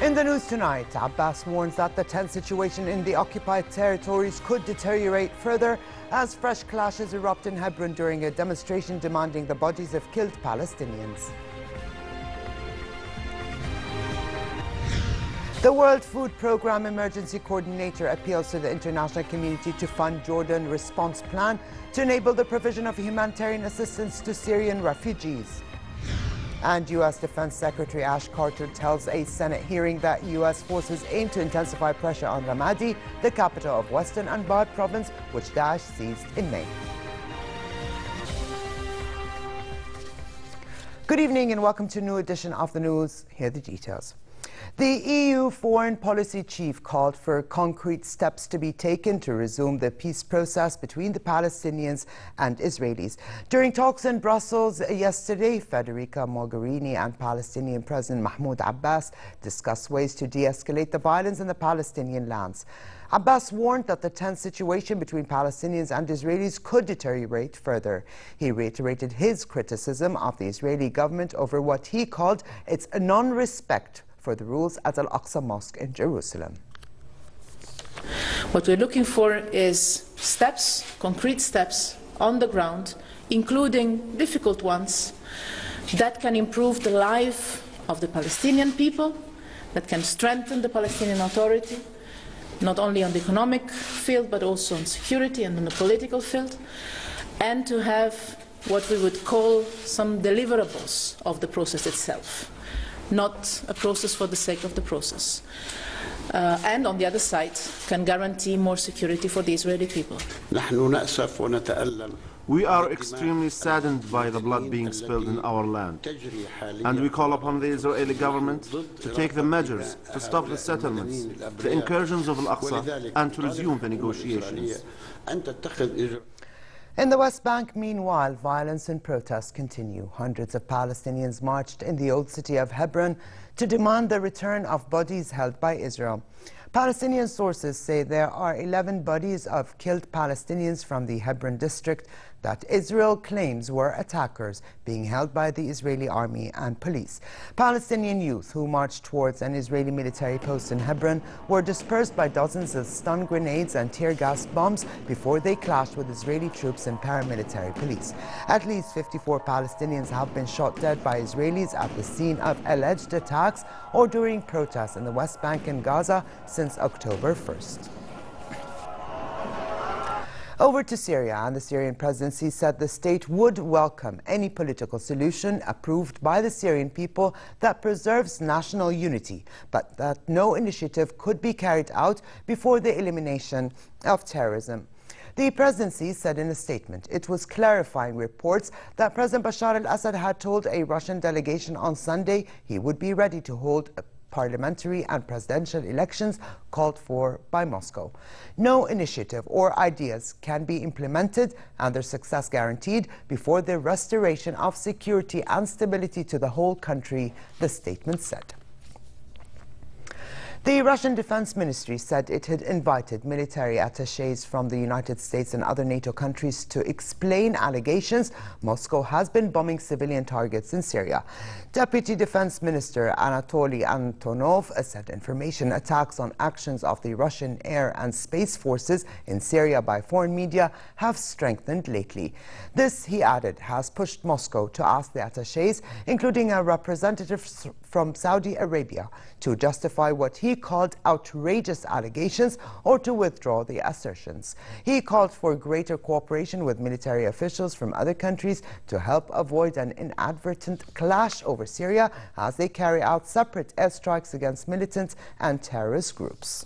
In the news tonight, Abbas warns that the tense situation in the occupied territories could deteriorate further as fresh clashes erupt in Hebron during a demonstration demanding the bodies of killed Palestinians. The World Food Programme Emergency Coordinator appeals to the international community to fund Jordan response plan to enable the provision of humanitarian assistance to Syrian refugees. And U.S. Defense Secretary Ash Carter tells a Senate hearing that U.S. forces aim to intensify pressure on Ramadi, the capital of Western Anbar province, which Daesh seized in May. Good evening and welcome to a new edition of the news. Here are the details. The EU foreign policy chief called for concrete steps to be taken to resume the peace process between the Palestinians and Israelis. During talks in Brussels yesterday, Federica Mogherini and Palestinian President Mahmoud Abbas discussed ways to de-escalate the violence in the Palestinian lands. Abbas warned that the tense situation between Palestinians and Israelis could deteriorate further. He reiterated his criticism of the Israeli government over what he called its non-respect for the rules at Al-Aqsa Mosque in Jerusalem. What we're looking for is steps, concrete steps on the ground, including difficult ones, that can improve the life of the Palestinian people, that can strengthen the Palestinian Authority, not only on the economic field, but also on security and on the political field, and to have what we would call some deliverables of the process itself. Not a process for the sake of the process. And on the other side, can guarantee more security for the Israeli people. We are extremely saddened by the blood being spilled in our land. And we call upon the Israeli government to take the measures to stop the settlements, the incursions of Al-Aqsa, and to resume the negotiations. In the West Bank, meanwhile, violence and protests continue. Hundreds of Palestinians marched in the old city of Hebron to demand the return of bodies held by Israel. Palestinian sources say there are 11 bodies of killed Palestinians from the Hebron district that Israel claims were attackers being held by the Israeli army and police. Palestinian youth who marched towards an Israeli military post in Hebron were dispersed by dozens of stun grenades and tear gas bombs before they clashed with Israeli troops and paramilitary police. At least 54 Palestinians have been shot dead by Israelis at the scene of alleged attacks or during protests in the West Bank and Gaza since October 1st. Over to Syria, and the Syrian presidency said the state would welcome any political solution approved by the Syrian people that preserves national unity, but that no initiative could be carried out before the elimination of terrorism. The presidency said in a statement it was clarifying reports that President Bashar al-Assad had told a Russian delegation on Sunday he would be ready to hold parliamentary and presidential elections called for by Moscow. No initiative or ideas can be implemented and their success guaranteed before the restoration of security and stability to the whole country, the statement said. The Russian Defense Ministry said it had invited military attachés from the United States and other NATO countries to explain allegations Moscow has been bombing civilian targets in Syria. Deputy Defense Minister Anatoly Antonov said information attacks on actions of the Russian air and space forces in Syria by foreign media have strengthened lately. This, he added, has pushed Moscow to ask the attachés, including a representative from Saudi Arabia, to justify what he called outrageous allegations or to withdraw the assertions. He called for greater cooperation with military officials from other countries to help avoid an inadvertent clash over Syria as they carry out separate airstrikes against militant and terrorist groups.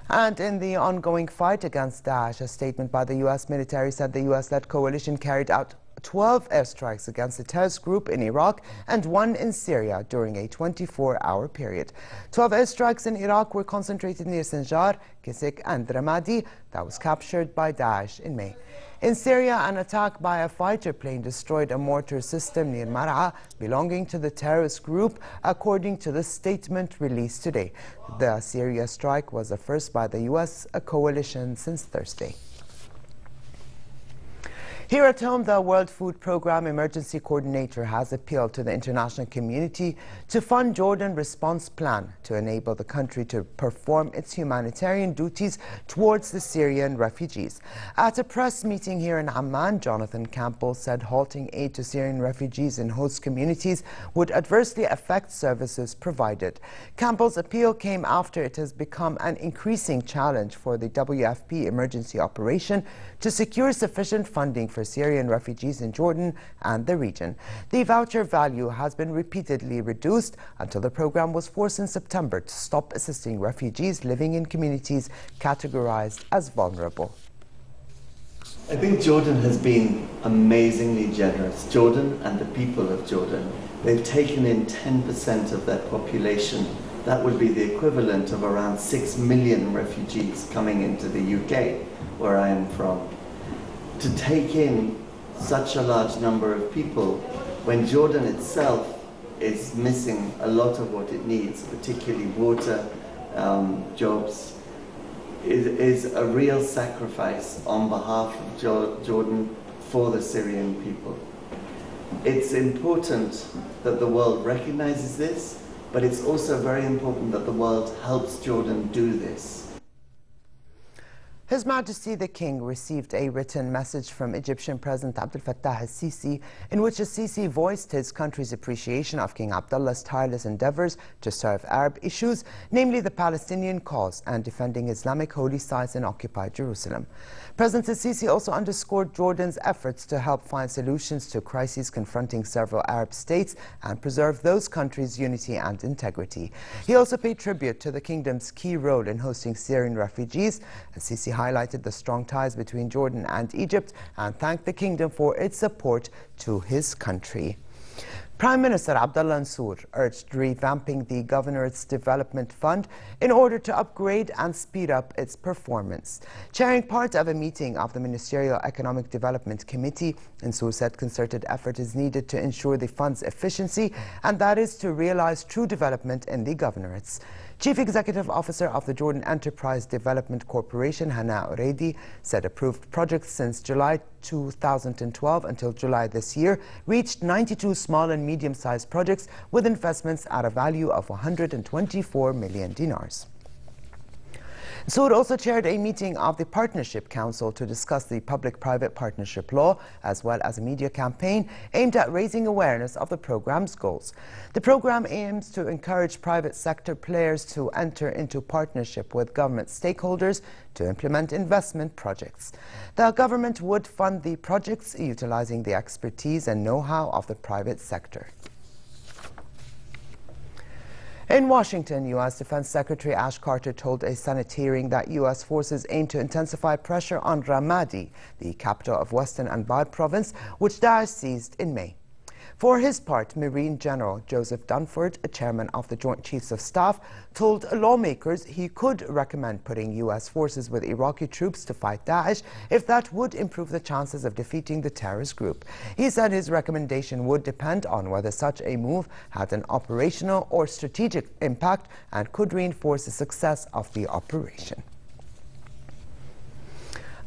And in the ongoing fight against Daesh, a statement by the U.S. military said the U.S.-led coalition carried out 12 airstrikes against the terrorist group in Iraq and 1 in Syria during a 24-hour period. 12 airstrikes in Iraq were concentrated near Sinjar, Kisik and Ramadi that was captured by Daesh in May. In Syria, an attack by a fighter plane destroyed a mortar system near Mar'a belonging to the terrorist group, according to the statement released today. The Syria strike was the first by the U.S. coalition since Thursday. Here at home, the World Food Programme Emergency Coordinator has appealed to the international community to fund Jordan Response Plan to enable the country to perform its humanitarian duties towards the Syrian refugees. At a press meeting here in Amman, Jonathan Campbell said halting aid to Syrian refugees in host communities would adversely affect services provided. Campbell's appeal came after it has become an increasing challenge for the WFP emergency operation to secure sufficient funding for Syrian refugees in Jordan and the region. The voucher value has been repeatedly reduced until the program was forced in September to stop assisting refugees living in communities categorized as vulnerable. I think Jordan has been amazingly generous. Jordan and the people of Jordan, they've taken in 10% of their population. That would be the equivalent of around 6 million refugees coming into the UK, where I am from. To take in such a large number of people when Jordan itself is missing a lot of what it needs, particularly water, jobs, is a real sacrifice on behalf of Jordan for the Syrian people. It's important that the world recognizes this, but it's also very important that the world helps Jordan do this. His Majesty the King received a written message from Egyptian President Abdel Fattah al-Sisi in which al-Sisi voiced his country's appreciation of King Abdullah's tireless endeavors to serve Arab issues, namely the Palestinian cause and defending Islamic holy sites in occupied Jerusalem. President al-Sisi also underscored Jordan's efforts to help find solutions to crises confronting several Arab states and preserve those countries' unity and integrity. He also paid tribute to the kingdom's key role in hosting Syrian refugees. Al-Sisi highlighted the strong ties between Jordan and Egypt and thanked the kingdom for its support to his country. Prime Minister Abdullah Mansour urged revamping the Governorate's Development Fund in order to upgrade and speed up its performance. Chairing part of a meeting of the Ministerial Economic Development Committee, Mansour said concerted effort is needed to ensure the fund's efficiency, and that is to realize true development in the governorates. Chief Executive Officer of the Jordan Enterprise Development Corporation, Hana Uredi, said approved projects since July 2012 until July this year reached 92 small and medium-sized projects with investments at a value of 124 million dinars. Mansour also chaired a meeting of the Partnership Council to discuss the public-private partnership law, as well as a media campaign aimed at raising awareness of the program's goals. The program aims to encourage private sector players to enter into partnership with government stakeholders to implement investment projects. The government would fund the projects utilizing the expertise and know-how of the private sector. In Washington, U.S. Defense Secretary Ash Carter told a Senate hearing that U.S. forces aim to intensify pressure on Ramadi, the capital of Western Anbar province, which Daesh seized in May. For his part, Marine General Joseph Dunford, a chairman of the Joint Chiefs of Staff, told lawmakers he could recommend putting U.S. forces with Iraqi troops to fight Daesh if that would improve the chances of defeating the terrorist group. He said his recommendation would depend on whether such a move had an operational or strategic impact and could reinforce the success of the operation.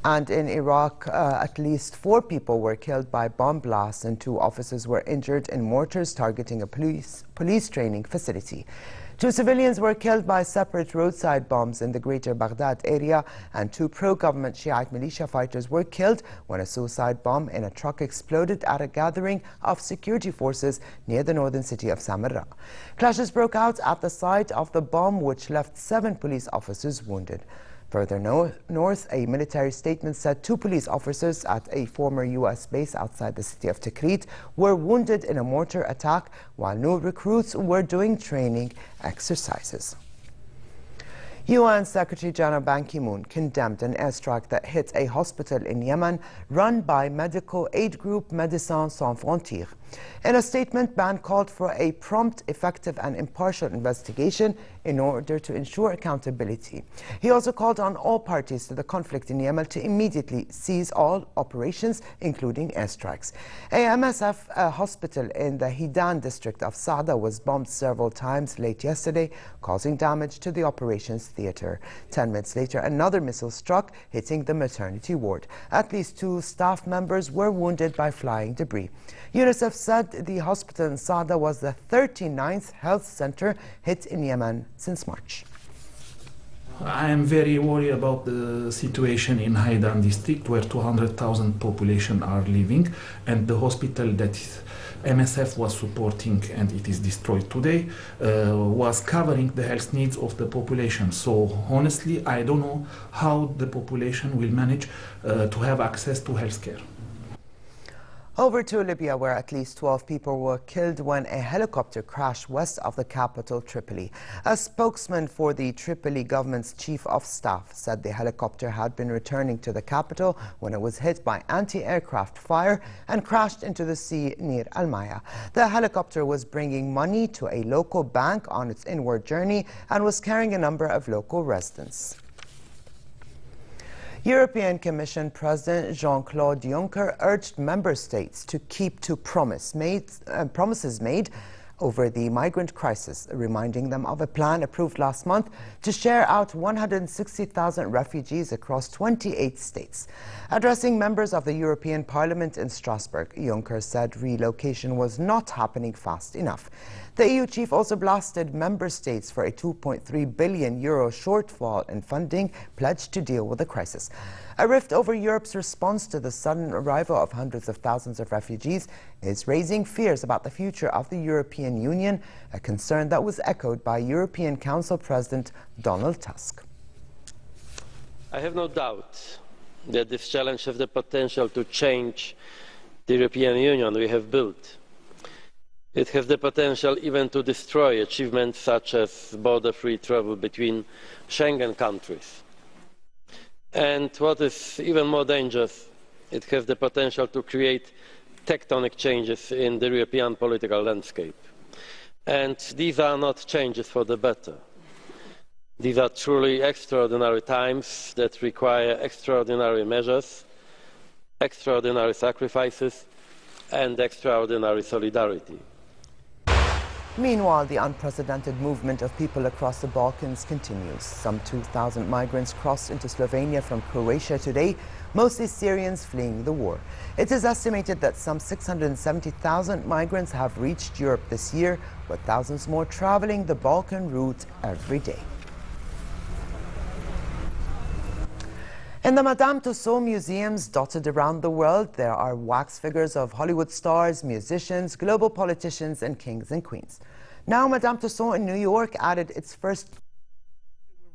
And in Iraq, at least 4 people were killed by bomb blasts and 2 officers were injured in mortars targeting a police training facility. 2 civilians were killed by separate roadside bombs in the greater Baghdad area, and 2 pro-government Shiite militia fighters were killed when a suicide bomb in a truck exploded at a gathering of security forces near the northern city of Samarra. Clashes broke out at the site of the bomb, which left 7 police officers wounded. Further north, a military statement said 2 police officers at a former U.S. base outside the city of Tikrit were wounded in a mortar attack, while new recruits were doing training exercises. UN Secretary General Ban Ki-moon condemned an airstrike that hit a hospital in Yemen run by medical aid group Médecins Sans Frontières. In a statement, Ban called for a prompt, effective and impartial investigation in order to ensure accountability. He also called on all parties to the conflict in Yemen to immediately cease all operations, including airstrikes. A MSF hospital in the Hidan district of Saada was bombed several times late yesterday, causing damage to the operations theater. 10 minutes later, another missile struck, hitting the maternity ward. At least 2 staff members were wounded by flying debris. UNICEF said the hospital in Saada was the 39th health center hit in Yemen since March. I am very worried about the situation in Haidan district, where 200,000 population are living, and the hospital that MSF was supporting, and it is destroyed today, was covering the health needs of the population. So honestly, I don't know how the population will manage to have access to health care. Over to Libya, where at least 12 people were killed when a helicopter crashed west of the capital, Tripoli. A spokesman for the Tripoli government's chief of staff said the helicopter had been returning to the capital when it was hit by anti-aircraft fire and crashed into the sea near Al Maya. The helicopter was bringing money to a local bank on its inward journey and was carrying a number of local residents. European Commission President Jean-Claude Juncker urged member states to keep to promises made over the migrant crisis, reminding them of a plan approved last month to share out 160,000 refugees across 28 states. Addressing members of the European Parliament in Strasbourg, Juncker said relocation was not happening fast enough. The EU chief also blasted member states for a €2.3 billion shortfall in funding pledged to deal with the crisis. A rift over Europe's response to the sudden arrival of hundreds of thousands of refugees is raising fears about the future of the European Union, a concern that was echoed by European Council President Donald Tusk. I have no doubt that this challenge has the potential to change the European Union we have built. It has the potential even to destroy achievements such as border-free travel between Schengen countries. And what is even more dangerous, it has the potential to create tectonic changes in the European political landscape. And these are not changes for the better. These are truly extraordinary times that require extraordinary measures, extraordinary sacrifices, and extraordinary solidarity. Meanwhile, the unprecedented movement of people across the Balkans continues. Some 2,000 migrants crossed into Slovenia from Croatia today, mostly Syrians fleeing the war. It is estimated that some 670,000 migrants have reached Europe this year, with thousands more traveling the Balkan route every day. In the Madame Tussauds museums dotted around the world, there are wax figures of Hollywood stars, musicians, global politicians, and kings and queens. Now, Madame Tussauds in New York added its first.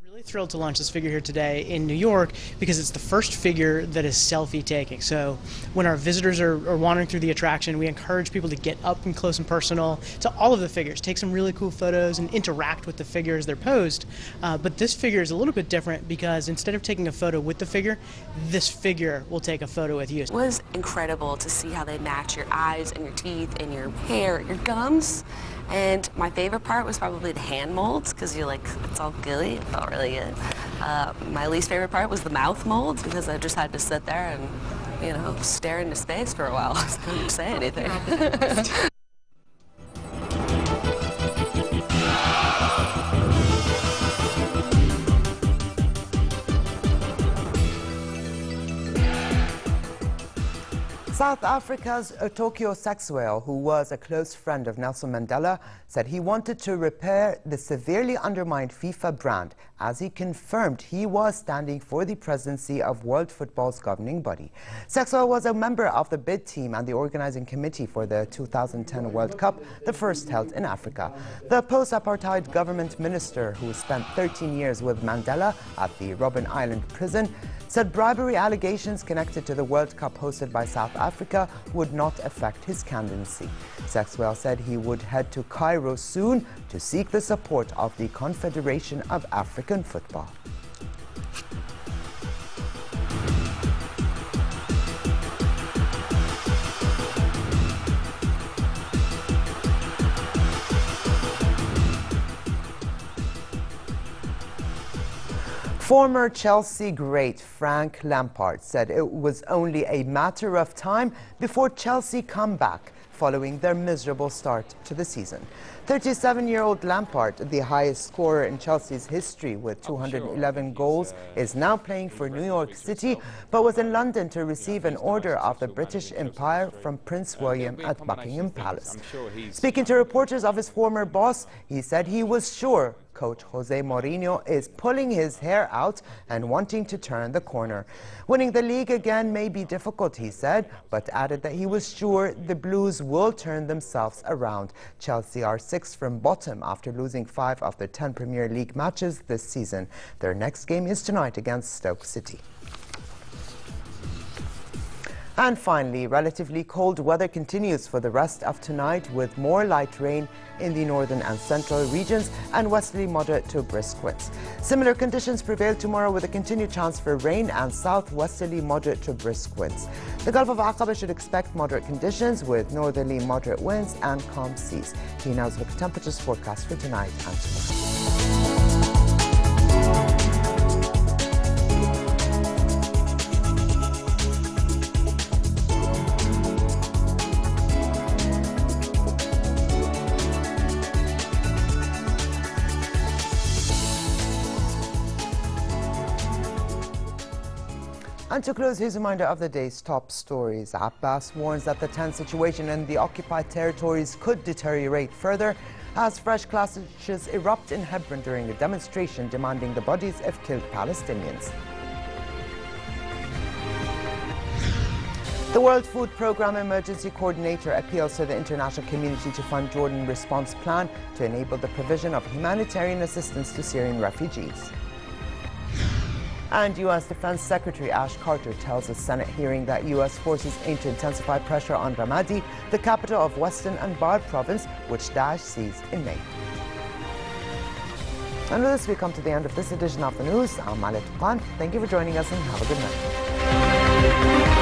We're really thrilled to launch this figure here today in New York because it's the first figure that is selfie taking. So when our visitors are wandering through the attraction, we encourage people to get up and close and personal to all of the figures, take some really cool photos and interact with the figures they're posed. But this figure is a little bit different because instead of taking a photo with the figure, this figure will take a photo with you. It was incredible to see how they match your eyes and your teeth and your hair, your gums. And my favorite part was probably the hand molds, because you're like, it's all gooey. It felt really good. My least favorite part was the mouth molds, because I just had to sit there and, you know, stare into space for a while. I couldn't say anything. South Africa's Tokyo sex whale, who was a close friend of Nelson Mandela, said he wanted to repair the severely undermined FIFA brand, as he confirmed he was standing for the presidency of World Football's governing body. Sexwell was a member of the bid team and the organizing committee for the 2010 World Cup, the first held in Africa. The post-apartheid government minister, who spent 13 years with Mandela at the Robben Island prison, said bribery allegations connected to the World Cup hosted by South Africa would not affect his candidacy. Sexwell said he would head to Cairo soon to seek the support of the Confederation of African Football. Former Chelsea great Frank Lampard said it was only a matter of time before Chelsea come back following their miserable start to the season. 37-year-old Lampard, the highest scorer in Chelsea's history with 211 goals, is now playing for New York City, but was in London to receive an order of the British Empire from Prince William at Buckingham Palace. Speaking to reporters of his former boss, he said he was sure coach Jose Mourinho is pulling his hair out and wanting to turn the corner. Winning the league again may be difficult, he said, but added that he was sure the Blues will turn themselves around. Chelsea are 6th from bottom after losing 5 of their 10 Premier League matches this season. Their next game is tonight against Stoke City. And finally, relatively cold weather continues for the rest of tonight with more light rain in the northern and central regions and westerly moderate to brisk winds. Similar conditions prevail tomorrow with a continued chance for rain and southwesterly moderate to brisk winds. The Gulf of Aqaba should expect moderate conditions with northerly moderate winds and calm seas. Here now is the temperatures forecast for tonight and tomorrow. And to close, here's a reminder of the day's top stories. Abbas warns that the tense situation in the occupied territories could deteriorate further as fresh clashes erupt in Hebron during a demonstration demanding the bodies of killed Palestinians. The World Food Programme Emergency Coordinator appeals to the international community to fund Jordan response plan to enable the provision of humanitarian assistance to Syrian refugees. And U.S. Defense Secretary Ash Carter tells a Senate hearing that U.S. forces aim to intensify pressure on Ramadi, the capital of Western Anbar province, which Daesh seized in May. And with this, we come to the end of this edition of the news. I'm Alet Khan. Thank you for joining us and have a good night.